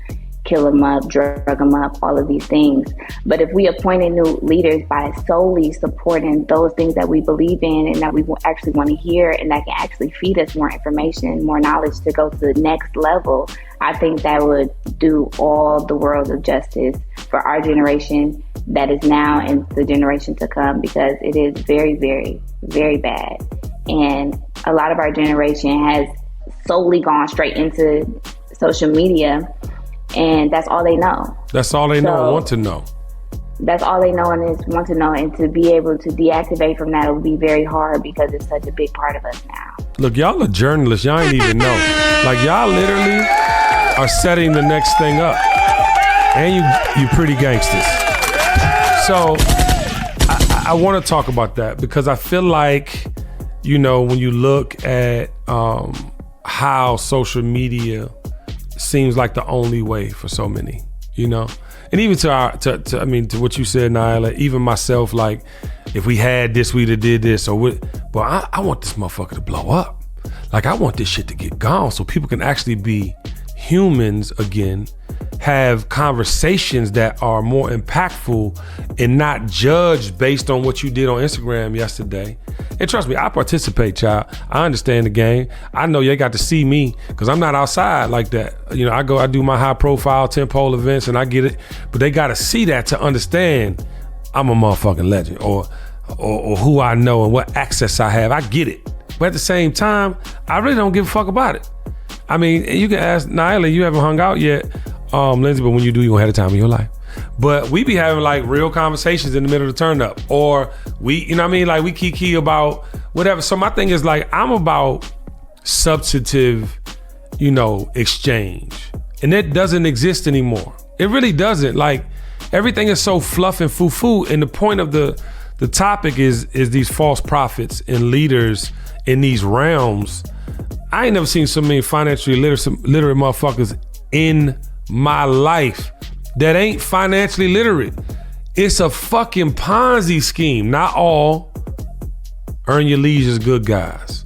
Kill 'em Up, Drug 'em Up, all of these things. But if we appointed new leaders by solely supporting those things that we believe in and that we actually want to hear, and that can actually feed us more information, more knowledge to go to the next level, I think that would do all the world of justice for our generation that is now and the generation to come, because it is very, very, very bad. And a lot of our generation has solely gone straight into social media, and that's all they know. That's all they know and want to know. That's all they know and want to know. And to be able to deactivate from that will be very hard, because it's such a big part of us now. Look, y'all are journalists. Y'all ain't even know. Like, y'all literally are setting the next thing up. And you pretty gangsters. So I want to talk about that, because I feel like, when you look at how social media seems like the only way for so many, and even to what you said, Nyla, even myself, like, if we had this, we'd have did this, I want this motherfucker to blow up. Like, I want this shit to get gone so people can actually be humans again, have conversations that are more impactful and not judged based on what you did on Instagram yesterday. And trust me, I participate, child. I understand the game. I know they got to see me because I'm not outside like that. I do my high profile 10-pole events and I get it, but they got to see that to understand I'm a motherfucking legend or who I know and what access I have. I get it. But at the same time, I really don't give a fuck about it. I mean, you can ask Nyla, you haven't hung out yet, Lindsay, but when you do, you're gonna have the time of your life. But we be having like real conversations in the middle of the turn up, or we, like we kiki about whatever. So my thing is like, I'm about substantive, exchange. And that doesn't exist anymore. It really doesn't. Like, everything is so fluff and foo-foo. And the point of the topic is these false prophets and leaders in these realms. I ain't never seen so many financially literate motherfuckers in my life that ain't financially literate. It's a fucking Ponzi scheme. Not all earn your leisure's good guys,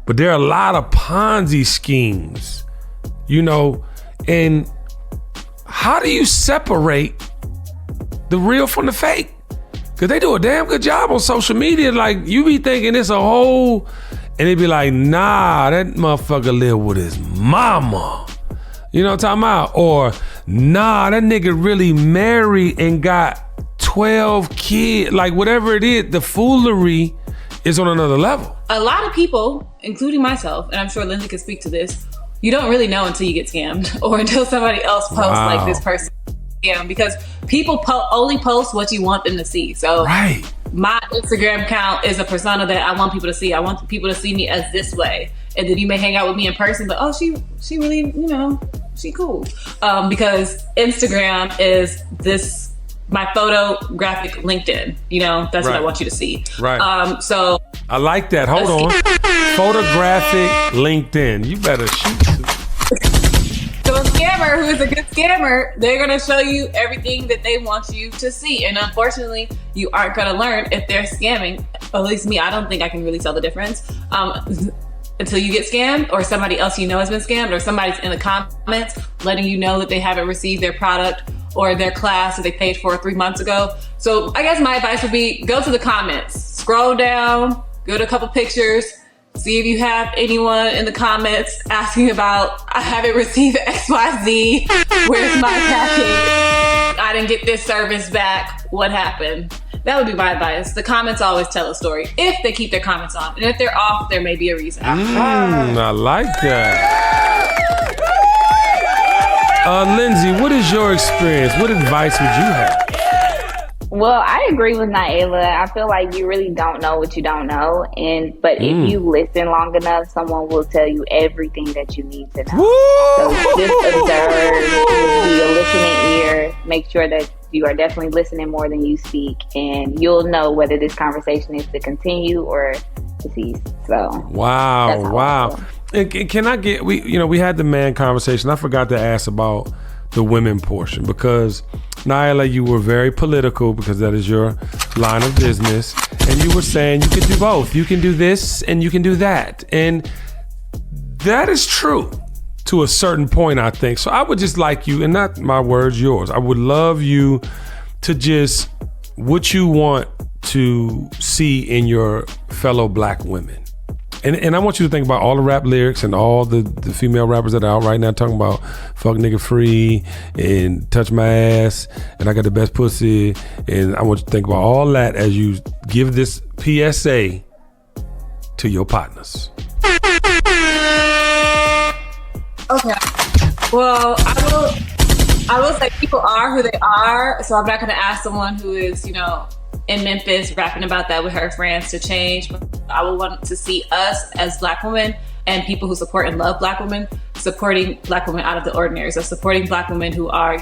but there are a lot of Ponzi schemes, and how do you separate the real from the fake? Because they do a damn good job on social media. Like, you be thinking it's a whole, and they be like, nah, that motherfucker live with his mama. You know what I'm talking about? Or, nah, that nigga really married and got 12 kids. Like, whatever it is, the foolery is on another level. A lot of people, including myself, and I'm sure Lindsay could speak to this, you don't really know until you get scammed or until somebody else posts like this person scammed, because people only post what you want them to see. So right. My Instagram account is a persona that I want people to see. I want people to see me as this way. And then you may hang out with me in person, but she really, she cool. Because Instagram is my photographic LinkedIn. That's what I want you to see. Right. So I like that. Hold on. Photographic LinkedIn. You better shoot. So a scammer who is a good scammer, they're going to show you everything that they want you to see. And unfortunately, you aren't going to learn if they're scamming. At least me, I don't think I can really tell the difference. Until you get scammed, or somebody else has been scammed, or somebody's in the comments letting you know that they haven't received their product or their class that they paid for 3 months ago. So I guess my advice would be, go to the comments, scroll down, go to a couple pictures, see if you have anyone in the comments asking about, I haven't received XYZ, where's my package? I didn't get this service back, what happened? That would be my advice. The comments always tell a story, if they keep their comments on. And if they're off, there may be a reason. I like that. Lindsay, what is your experience? What advice would you have? Well, I agree with Naila. I feel like you really don't know what you don't know, but if you listen long enough, someone will tell you everything that you need to know. So just observe, be a listening ear. Make sure that you are definitely listening more than you speak, and you'll know whether this conversation is to continue or to cease. So wow. And can I get we had the man conversation. I forgot to ask about the women portion because Naila, you were very political because that is your line of business, and you were saying you can do both. You can do this and you can do that, and that is true to a certain point, I think. So I would just like you, and not my words, yours. I would love you to just what you want to see in your fellow black women. And I want you to think about all the rap lyrics and all the female rappers that are out right now talking about fuck nigga free and touch my ass and I got the best pussy. And I want you to think about all that as you give this PSA to your partners. Okay. Well, I will say people are who they are. So I'm not going to ask someone who is, in Memphis rapping about that with her friends to change. I would want to see us as black women and people who support and love black women supporting black women out of the ordinary. So supporting black women who are,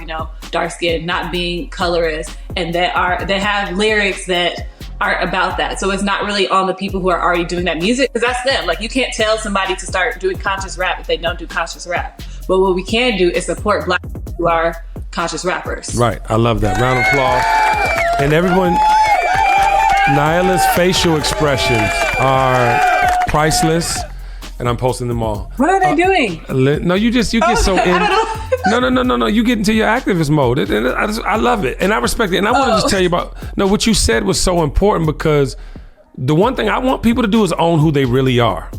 dark skinned, not being colorist, and that have lyrics that are about that. So it's not really on the people who are already doing that music, because that's them. Like, you can't tell somebody to start doing conscious rap if they don't do conscious rap. But what we can do is support black people who are conscious rappers. Right. I love that. Round of applause. And everyone, Naila's facial expressions are priceless, and I'm posting them all. What are they doing? No, you get so in. No. You get into your activist mode. And I love it, and I respect it. And I want to just tell you about what you said was so important, because the one thing I want people to do is own who they really are.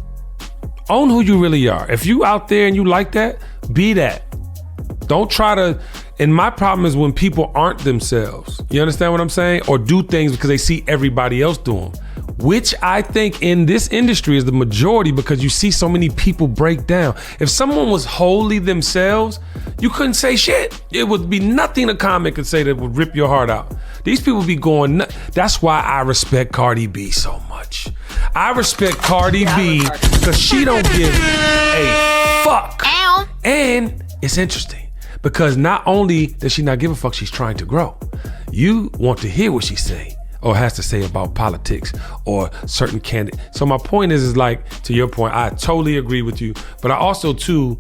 Own who you really are. If you out there and you like that, be that. Don't try to. And my problem is when people aren't themselves. You understand what I'm saying? Or do things because they see everybody else do them, which I think in this industry is the majority, because you see so many people break down. If someone was wholly themselves, you couldn't say shit. It would be nothing a comic could say that would rip your heart out. These people be going nuts. That's why I respect Cardi B so much. I respect Cardi B because she don't give a fuck. Ow. And it's interesting, because not only does she not give a fuck, she's trying to grow. You want to hear what she say or has to say about politics or certain candidate. So my point is like, to your point, I totally agree with you, but I also too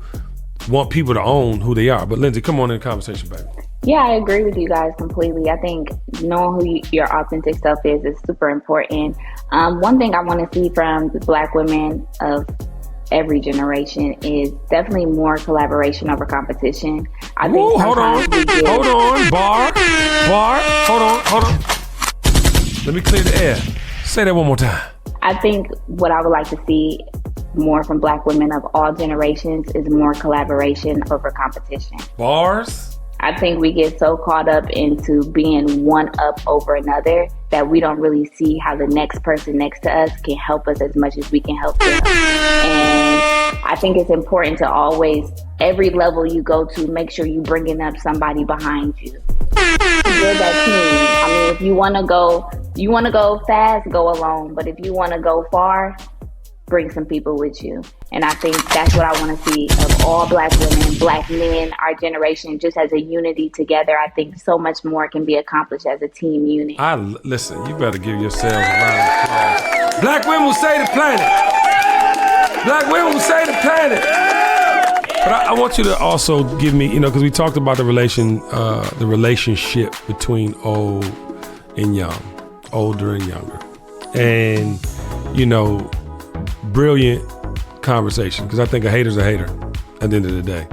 want people to own who they are. But Lindsay, come on in the conversation, baby. Yeah, I agree with you guys completely. I think knowing who your authentic self is super important. One thing I want to see from the black women of every generation is definitely more collaboration over competition. I think hold on, bar, hold on. Let me clear the air. Say that one more time. I think what I would like to see more from black women of all generations is more collaboration over competition. Bars? I think we get so caught up into being one up over another that we don't really see how the next person next to us can help us as much as we can help them. And I think it's important to always, every level you go to, make sure you bringing up somebody behind you. You're that team. I mean, if you want to go fast, go alone. But if you want to go far, bring some people with you. And I think that's what I want to see of all black women, black men, our generation, just as a unity together. I think so much more can be accomplished as a team unit. Listen, you better give yourselves a round of applause. Black women will save the planet. Black women will save the planet. But I want you to also give me, because we talked about the relationship between old and young, older and younger. And, brilliant conversation, because I think a hater's a hater at the end of the day.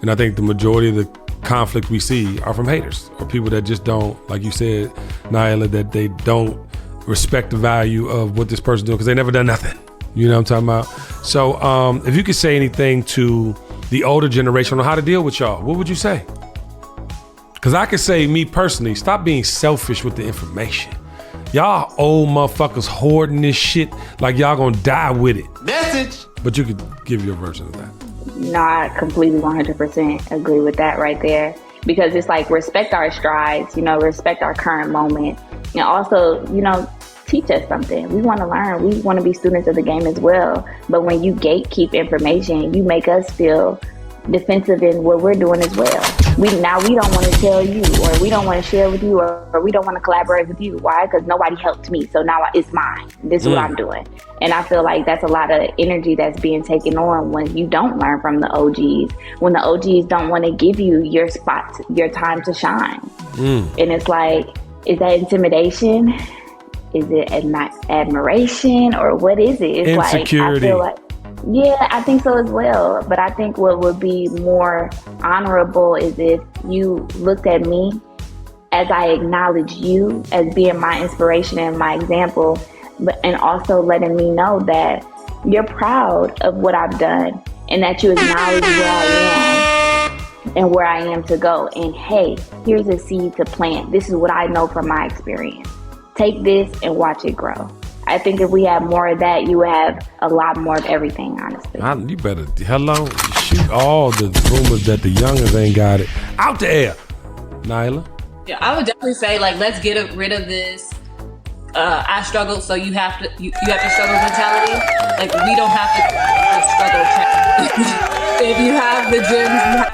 And I think the majority of the conflict we see are from haters, or people that just don't, like you said, Naila, that they don't respect the value of what this person's doing because they never done nothing. You know what I'm talking about? So if you could say anything to the older generation on how to deal with y'all, what would you say? Because I could say, me personally, stop being selfish with the information. Y'all old motherfuckers hoarding this shit like y'all gonna die with it. Message. But you could give your version of that. No, I completely 100% agree with that right there. because it's like respect our strides, respect our current moment, and also, teach us something. We want to learn. We want to be students of the game as well. But when you gatekeep information, you make us feel defensive in what we're doing as well. We don't want to tell you, or we don't want to share with you, or we don't want to collaborate with you. Why? Because nobody helped me, so now it's mine. This is what I'm doing. And I feel like that's a lot of energy that's being taken on when you don't learn from the OGs, when the OGs don't want to give you your spot, your time to shine. And it's like, is that intimidation? Is it admiration, or what is it? It's insecurity. Like, I feel like, yeah, I think so as well. But I think what would be more honorable is if you looked at me as I acknowledge you as being my inspiration and my example, and also letting me know that you're proud of what I've done and that you acknowledge where I am and where I am to go. And hey, here's a seed to plant. This is what I know from my experience. Take this and watch it grow. I think if we have more of that, you would have a lot more of everything, honestly. You better, shoot all the rumors that the youngers ain't got it out the air. Nyla? Yeah, I would definitely say, let's get rid of this I struggled, so you have to struggle mentality. We don't have to struggle. If you have the gyms,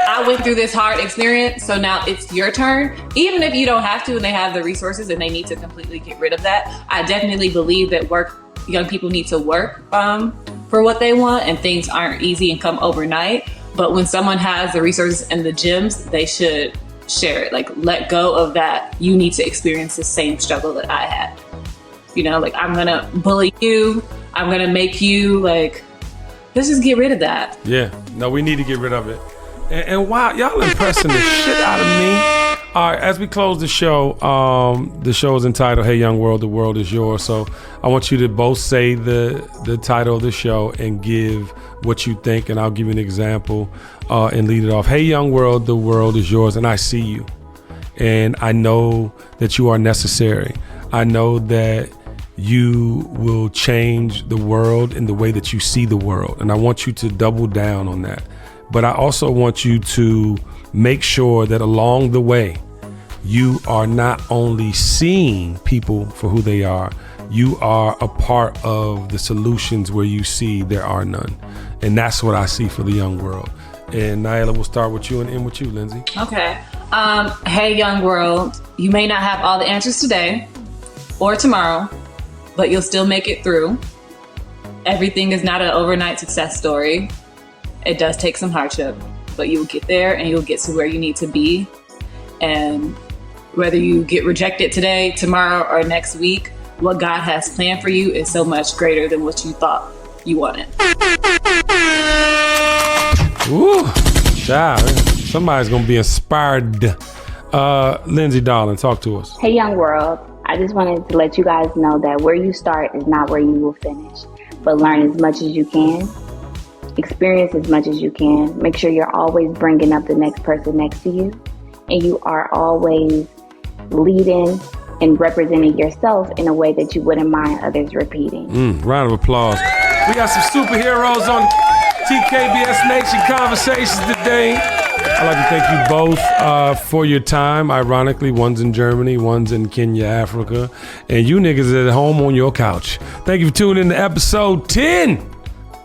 I went through this hard experience, so now it's your turn. Even if you don't have to and they have the resources and they need to completely get rid of that, I definitely believe that young people need to work for what they want, and things aren't easy and come overnight. But when someone has the resources and the gyms, they should share it. Let go of that. You need to experience the same struggle that I had. I'm gonna bully you. I'm gonna make you let's just get rid of that. Yeah, no, we need to get rid of it. And wow, y'all impressing the shit out of me. All right, as we close the show is entitled "Hey Young World, the World is Yours." So I want you to both say the title of the show and give what you think, and I'll give you an example and lead it off. Hey young world, the world is yours, and I see you. And I know that you are necessary. I know that you will change the world in the way that you see the world. And I want you to double down on that. But I also want you to make sure that along the way, you are not only seeing people for who they are, you are a part of the solutions where you see there are none. And that's what I see for the young world. And Nyla, we'll start with you and end with you, Lindsay. Okay. Hey, young world, you may not have all the answers today or tomorrow, but you'll still make it through. Everything is not an overnight success story. It does take some hardship, but you'll get there and you'll get to where you need to be. And whether you get rejected today, tomorrow, or next week, what God has planned for you is so much greater than what you thought you wanted. Ooh, child, somebody's gonna be inspired. Lindsay, darling, talk to us. Hey, young world. I just wanted to let you guys know that where you start is not where you will finish, but learn as much as you can, experience as much as you can. Make sure you're always bringing up the next person next to you, and you are always leading and representing yourself in a way that you wouldn't mind others repeating. Round of applause. We got some superheroes on TKBS Nation Conversations today. I'd like to thank you both for your time. Ironically, one's in Germany, one's in Kenya, Africa, and you niggas at home on your couch. Thank you for tuning in to episode 10.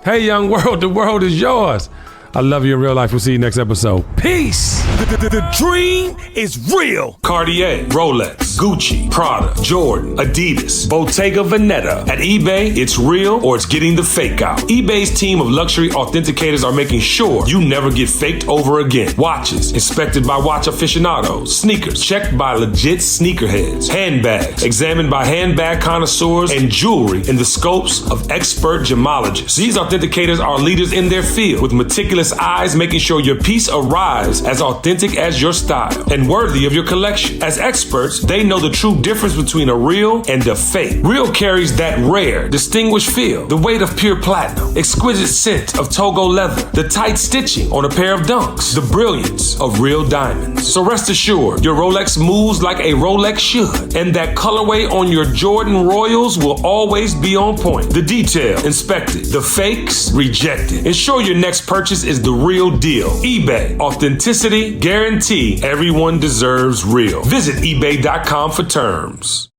Hey, young world, the world is yours. I love you in real life. We'll see you next episode. Peace. The dream is real. Cartier, Rolex, Gucci, Prada, Jordan, Adidas, Bottega Veneta. At eBay, it's real or it's getting the fake out. eBay's team of luxury authenticators are making sure you never get faked over again. Watches, inspected by watch aficionados. Sneakers, checked by legit sneakerheads. Handbags, examined by handbag connoisseurs. And jewelry in the scopes of expert gemologists. These authenticators are leaders in their field with meticulous eyes, making sure your piece arrives as authentic as your style and worthy of your collection. As experts, they know the true difference between a real and a fake. Real carries that rare, distinguished feel, the weight of pure platinum. exquisite scent of Togo leather, the tight stitching on a pair of Dunks, the brilliance of real diamonds. So rest assured, your Rolex moves like a Rolex should, and that colorway on your Jordan Royals will always be on point. The detail inspected, the fakes rejected. Ensure your next purchase is the real deal. eBay, authenticity guarantee. Everyone deserves real. Visit ebay.com for terms.